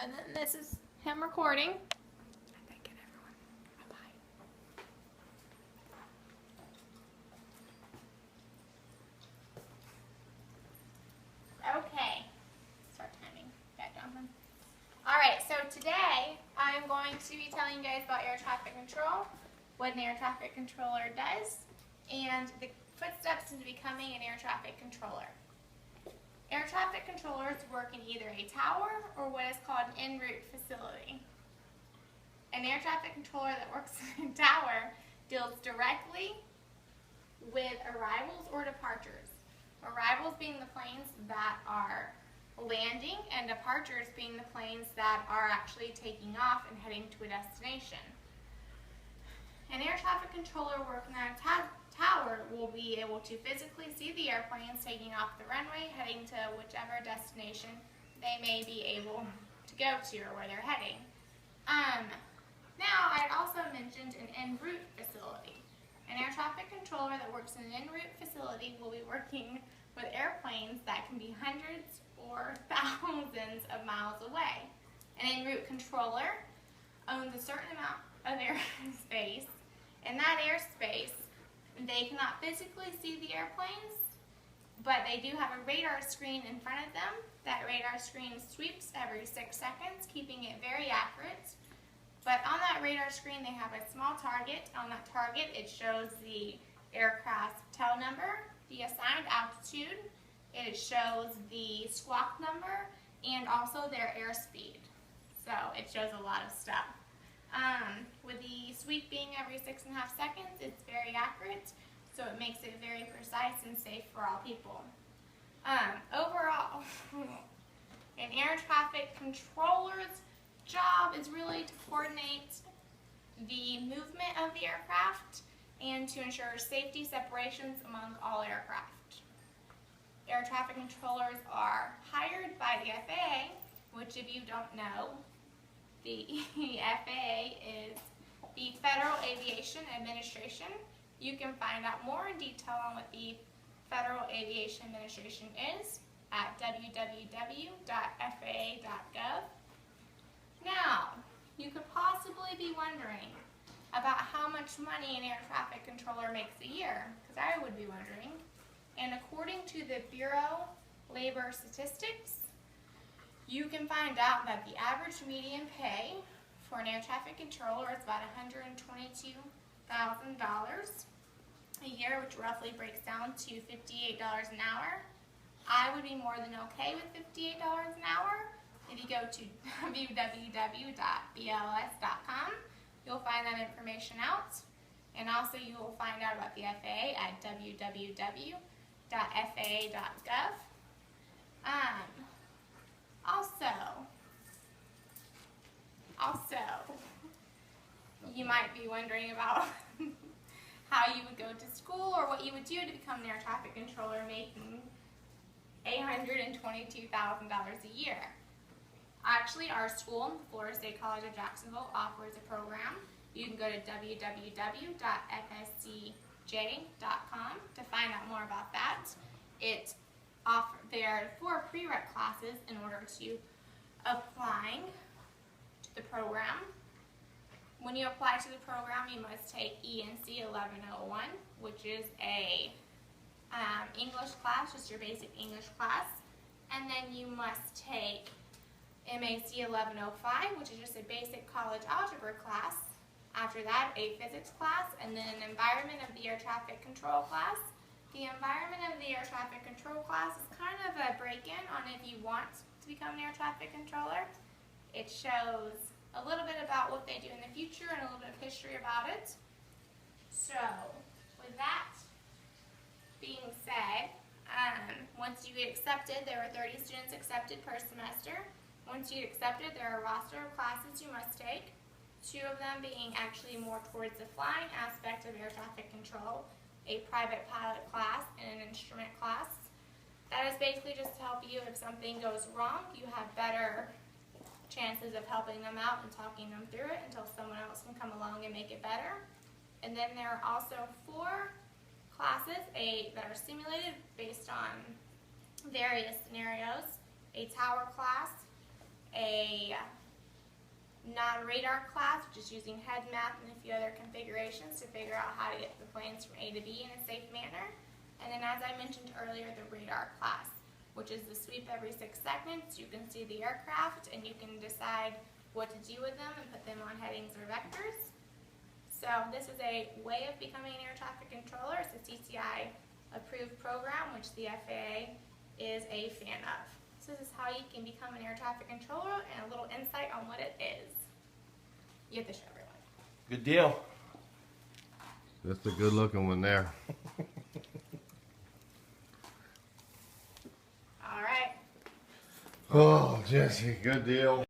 And then this is him recording. Thank you, everyone. Bye-bye. Okay. Start timing. Back down then. Alright, so today I'm going to be telling you guys about air traffic control, what an air traffic controller does, and the footsteps into becoming an air traffic controller. Air traffic controllers work in either a tower or what is called an en route facility. An air traffic controller that works in a tower deals directly with arrivals or departures. Arrivals being the planes that are landing, and departures being the planes that are actually taking off and heading to a destination. An air traffic controller working on a tower will be able to physically see the airplanes taking off the runway, heading to whichever destination they may be able to go to or where they're heading. Now, I had also mentioned an en route facility. An air traffic controller that works in an en route facility will be working with airplanes that can be hundreds or thousands of miles away. An en route controller owns a certain amount of airspace. In that airspace, they cannot physically see the airplanes, but they do have a radar screen in front of them. That radar screen sweeps every 6 seconds, keeping it very accurate. But on that radar screen, they have a small target. On that target, it shows the aircraft's tail number, the assigned altitude, it shows the squawk number, and also their airspeed. So it shows a lot of stuff. With the sweep being every 6.5 seconds, it's very accurate, so it makes it very precise and safe for all people. Overall, an air traffic controller's job is really to coordinate the movement of the aircraft and to ensure safety separations among all aircraft. Air traffic controllers are hired by the FAA, which if you don't know, the FAA is the Federal Aviation Administration. You can find out more in detail on what the Federal Aviation Administration is at www.faa.gov. Now, you could possibly be wondering about how much money an air traffic controller makes a year, because I would be wondering. And according to the Bureau of Labor Statistics, you can find out that the average median pay for an air traffic controller is about $122,000 a year, which roughly breaks down to $58 an hour. I would be more than okay with $58 an hour. If you go to www.bls.com, you'll find that information out. And also you will find out about the FAA at www.faa.gov. Also, you might be wondering about how you would go to school or what you would do to become an air traffic controller making $122,000 a year. Actually, our school, Florida State College of Jacksonville, offers a program. You can go to www.fscj.com to find out more about that. There are 4 prereq classes in order to applying to the program. When you apply to the program, you must take ENC 1101, which is a English class, just your basic English class. And then you must take MAC 1105, which is just a basic college algebra class. After that, a physics class, and then an environment of the air traffic control class. The environment of the air traffic control class is kind of a break-in on if you want to become an air traffic controller. It shows a little bit about what they do in the future and a little bit of history about it. So, with that being said, once you get accepted, there are 30 students accepted per semester. Once you get accepted, there are a roster of classes you must take, 2 of them being actually more towards the flying aspect of air traffic control, a private pilot class and an instrument class. That is basically just to help you if something goes wrong, you have better chances of helping them out and talking them through it until someone else can come along and make it better. And then there are also 4 classes that are simulated based on various scenarios, a tower class, a non-radar class, which is using head math and a few other configurations to figure out how to get the planes from A to B in a safe manner. And then, as I mentioned earlier, the radar class, which is the sweep every 6 seconds. You can see the aircraft and you can decide what to do with them and put them on headings or vectors. So this is a way of becoming an air traffic controller. It's a CCI approved program, which the FAA is a fan of. So this is how you can become an air traffic controller and a little insight on what it is. You have to show everyone. Good deal. That's a good looking one there. All right. Oh, Jesse, good deal.